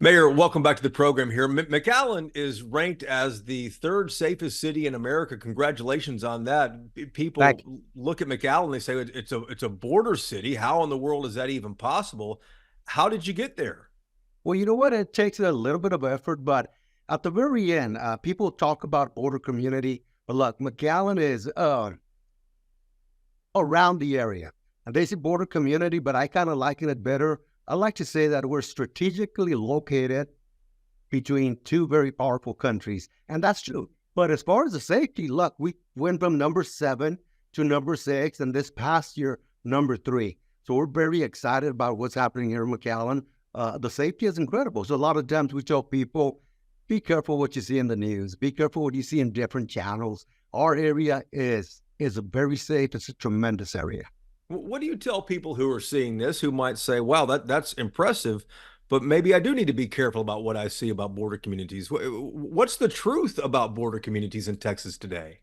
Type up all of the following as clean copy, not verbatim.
Mayor, welcome back to the program here. McAllen is ranked as the third safest city in America. Congratulations on that. People Thank look at McAllen, they say it's a border city. How in the world is that even possible? How did you get there? Well, you know what? It takes a little bit of effort, but at the very end, people talk about border community. But look, McAllen is around the area. And they say border community, but I kind of liken it better. I like to say that we're strategically located between two very powerful countries. And that's true. But as far as the safety, look, we went from number 7 to number 6, and this past year, number 3. So we're very excited about what's happening here in McAllen. The safety is incredible. So a lot of times we tell people, be careful what you see in the news. Be careful what you see in different channels. Our area is a very safe. It's a tremendous area. What do you tell people who are seeing this who might say, wow, that's impressive, but maybe I do need to be careful about what I see about border communities? What's the truth about border communities in Texas today?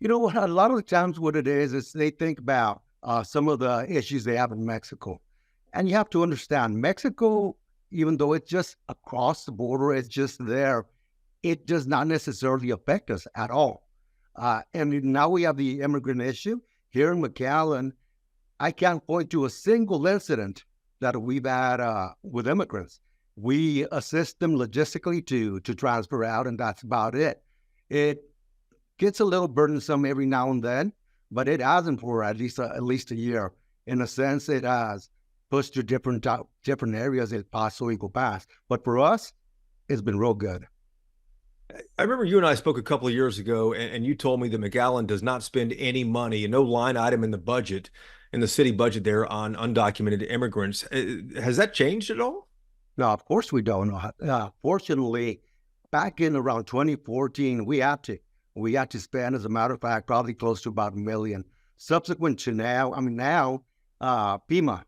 You know what? A lot of the times, what it is they think about some of the issues they have in Mexico, and you have to understand Mexico, even though it's just across the border, it's just there. It does not necessarily affect us at all. And now we have the immigrant issue here in McAllen. I can't point to a single incident that we've had with immigrants. We assist them logistically to transfer out, and that's about it. It gets a little burdensome every now and then, but it hasn't for at least a year. In a sense, it has pushed to different areas it possibly go past. But for us, it's been real good. I remember you and I spoke a couple of years ago, and you told me that McAllen does not spend any money and no line item in the budget, in the city budget there on undocumented immigrants. Has that changed at all? Now, of course, we don't. Fortunately, back in around 2014, we had to spend, as a matter of fact, probably close to about 1 million. Subsequent to now, now, FEMA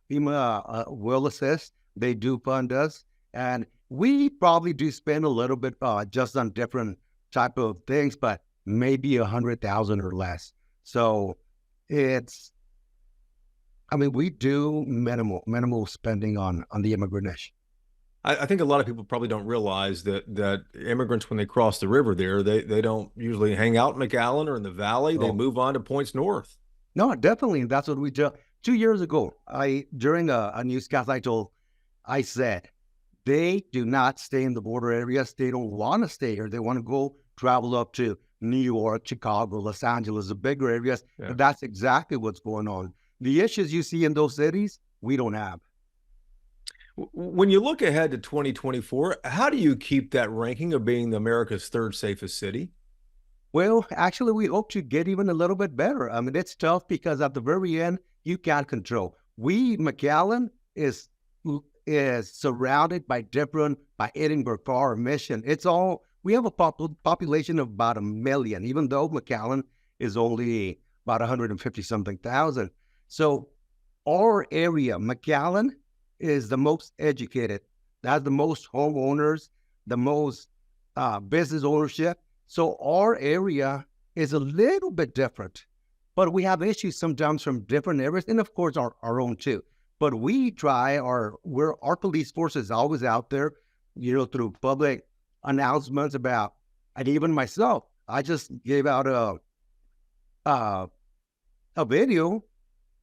will assist. They do fund us, and we probably do spend a little bit just on different type of things, but maybe 100,000 or less. So it's, we do minimal spending on the immigrant issue. I think a lot of people probably don't realize that immigrants, when they cross the river there, they don't usually hang out in McAllen or in the valley. They So move on to points north. no, definitely, that's what we do. 2 years ago, I during a newscast, I said they do not stay in the border areas. They don't want to stay here. They want to go travel up to New York, Chicago, Los Angeles, the bigger areas. Yeah. And that's exactly what's going on. The issues you see in those cities, we don't have. When you look ahead to 2024, how do you keep that ranking of being America's third safest city? Well, actually, we hope to get even a little bit better. It's tough because at the very end, you can't control. McAllen is surrounded by Edinburgh, Far, Mission. We have a population of about 1 million, even though McAllen is only about 150 something thousand. So our area, McAllen, is the most educated. That's the most homeowners, the most business ownership. So our area is a little bit different, but we have issues sometimes from different areas, and of course our own too. But our police force is always out there, through public announcements about, and even myself, I just gave out a video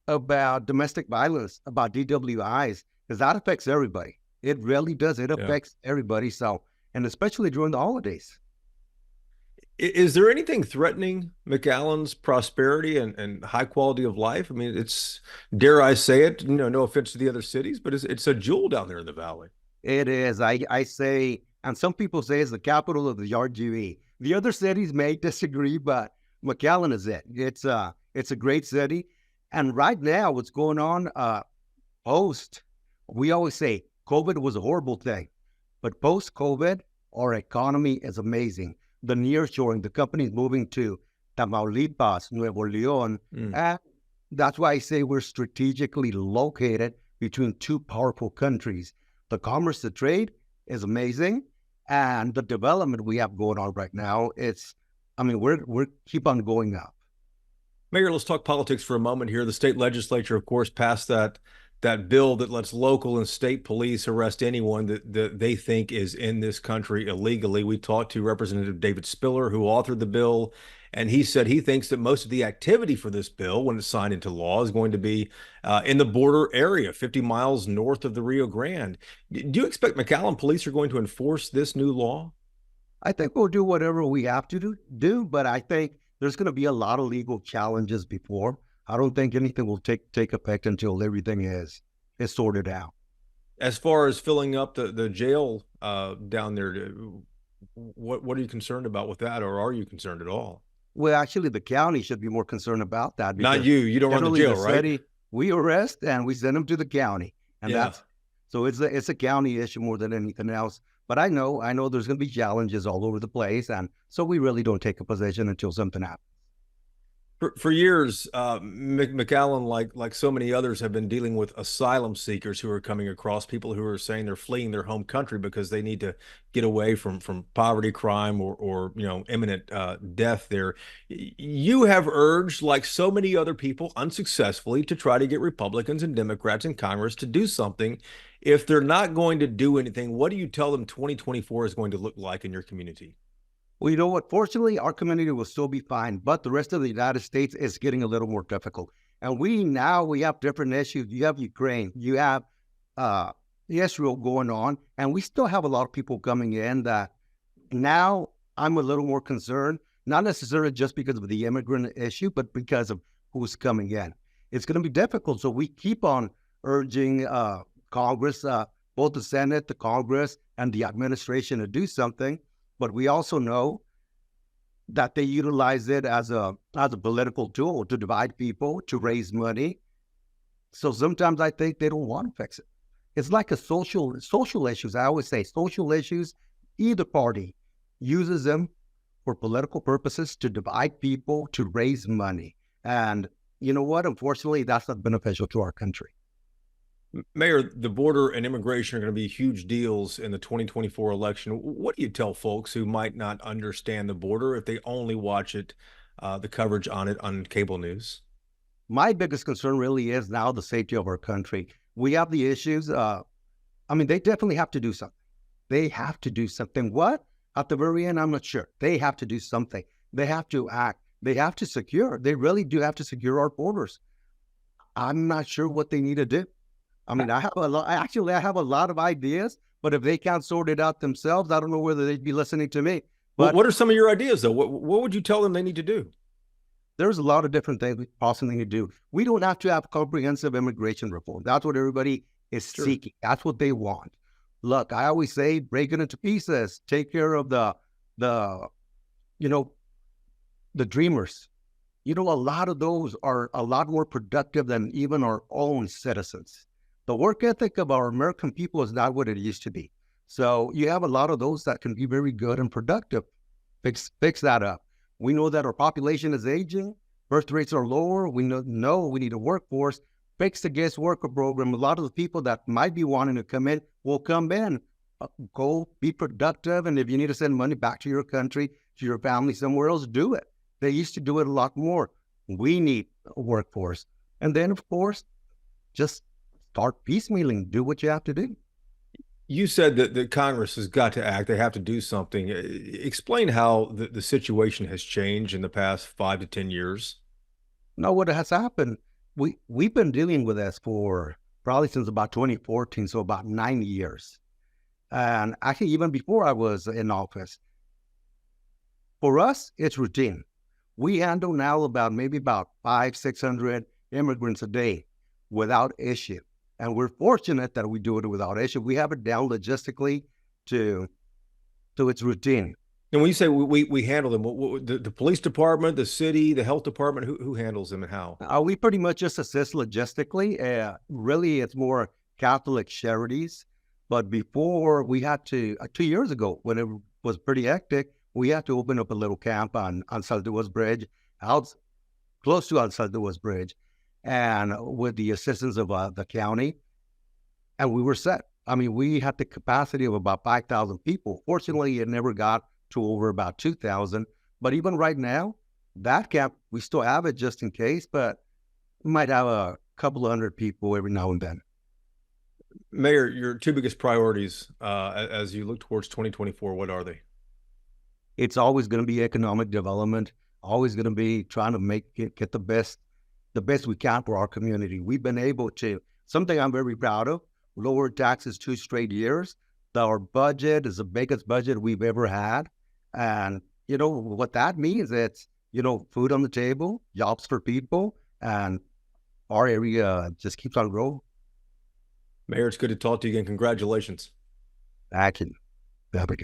about domestic violence, about DWIs, because that affects everybody. It really does. It Yeah. affects everybody. So, and especially during the holidays. Is there anything threatening McAllen's prosperity and high quality of life? I mean, it's, dare I say it, no offense to the other cities, but it's a jewel down there in the valley. It is. I say, and some people say it's the capital of the RGV. The other cities may disagree, but McAllen is it. It's a great city. And right now, what's going on, post, we always say COVID was a horrible thing, but post COVID, our economy is amazing. The nearshoring, the companies moving to Tamaulipas, Nuevo León, Mm. and that's why I say we're strategically located between two powerful countries. The commerce, the trade is amazing, and the development we have going on right now, we're keep on going up. Mayor, let's talk politics for a moment here. The state legislature, of course, passed that bill that lets local and state police arrest anyone that they think is in this country illegally. We talked to Representative David Spiller, who authored the bill, and he said he thinks that most of the activity for this bill, when it's signed into law, is going to be in the border area, 50 miles north of the Rio Grande. Do you expect McAllen police are going to enforce this new law? I think we'll do whatever we have to do, but I think there's going to be a lot of legal challenges before. I don't think anything will take effect until everything is sorted out. As far as filling up the jail down there, what are you concerned about with that, or are you concerned at all? Well, actually, the county should be more concerned about that Not because you. You don't run the generally jail, the right? city we arrest and we send them to the county, and Yeah. that's so it's a county issue more than anything else. But I know there's going to be challenges all over the place, and so we really don't take a position until something happens. For years, McAllen, like so many others, have been dealing with asylum seekers who are coming across, people who are saying they're fleeing their home country because they need to get away from poverty, crime, or imminent death there. You have urged, like so many other people, unsuccessfully, to try to get Republicans and Democrats in Congress to do something. If they're not going to do anything, what do you tell them 2024 is going to look like in your community? Well, you know what? Fortunately, our community will still be fine, but the rest of the United States is getting a little more difficult. And we have different issues. You have Ukraine, you have uh, Israel going on, and we still have a lot of people coming in that now I'm a little more concerned, not necessarily just because of the immigrant issue, but because of who's coming in. It's going to be difficult. So we keep on urging Congress, both the Senate, the Congress, and the administration to do something. But we also know that they utilize it as a political tool to divide people, to raise money. So sometimes I think they don't want to fix it. It's like a social issues. I always say social issues, either party uses them for political purposes to divide people, to raise money. And you know what? Unfortunately, that's not beneficial to our country. Mayor, the border and immigration are going to be huge deals in the 2024 election. What do you tell folks who might not understand the border if they only watch it, the coverage on it on cable news? My biggest concern really is now the safety of our country. We have the issues. They definitely have to do something. They have to do something. What? At the very end, I'm not sure. They have to do something. They have to act. They have to secure. They really do have to secure our borders. I'm not sure what they need to do. I have a lot. Actually, I have a lot of ideas, but if they can't sort it out themselves, I don't know whether they'd be listening to me. Well, But what are some of your ideas, though? What would you tell them they need to do? there's a lot of different things we possibly need to do. We don't have to have comprehensive immigration reform. That's what everybody is Sure. seeking. That's what they want. Look, I always say break it into pieces. Take care of the you know the dreamers. A lot of those are a lot more productive than even our own citizens. The work ethic of our American people is not what it used to be. So you have a lot of those that can be very good and productive. Fix that up. We know that our population is aging, birth rates are lower. We know we need a workforce. Fix the guest worker program. A lot of the people that might be wanting to come in will come in. Go be productive, and if you need to send money back to your country, to your family somewhere else, do it. They used to do it a lot more. We need a workforce. And then, of course, just start piecemealing. Do what you have to do. You said that Congress has got to act. They have to do something. Explain how the situation has changed in the past 5 to 10 years. Now, what has happened? We've been dealing with this for probably since about 2014, so about 9 years. And actually, even before I was in office, for us, it's routine. We handle now about 600 immigrants a day without issue. And we're fortunate that we do it without issue. We have it down logistically to its routine. And when you say we handle them, the police department, the city, the health department, who handles them and how? We pretty much just assist logistically. Really, it's more Catholic charities. But before we had to, 2 years ago, when it was pretty hectic, we had to open up a little camp on Salduas Bridge, out close to Salduas Bridge, and with the assistance of the county, and we were set. We had the capacity of about 5,000 people. Fortunately, it never got to over about 2,000. But even right now, that camp, we still have it just in case, but we might have a couple of hundred people every now and then. Mayor, your two biggest priorities as you look towards 2024, what are they? It's always going to be economic development, always going to be trying to get the best we can for our community. We've been able to, something I'm very proud of, lower taxes 2 straight years. Our budget is the biggest budget we've ever had. And you know what that means? It's, food on the table, jobs for people, and our area just keeps on growing. Mayor, it's good to talk to you again. Congratulations. Actually, have a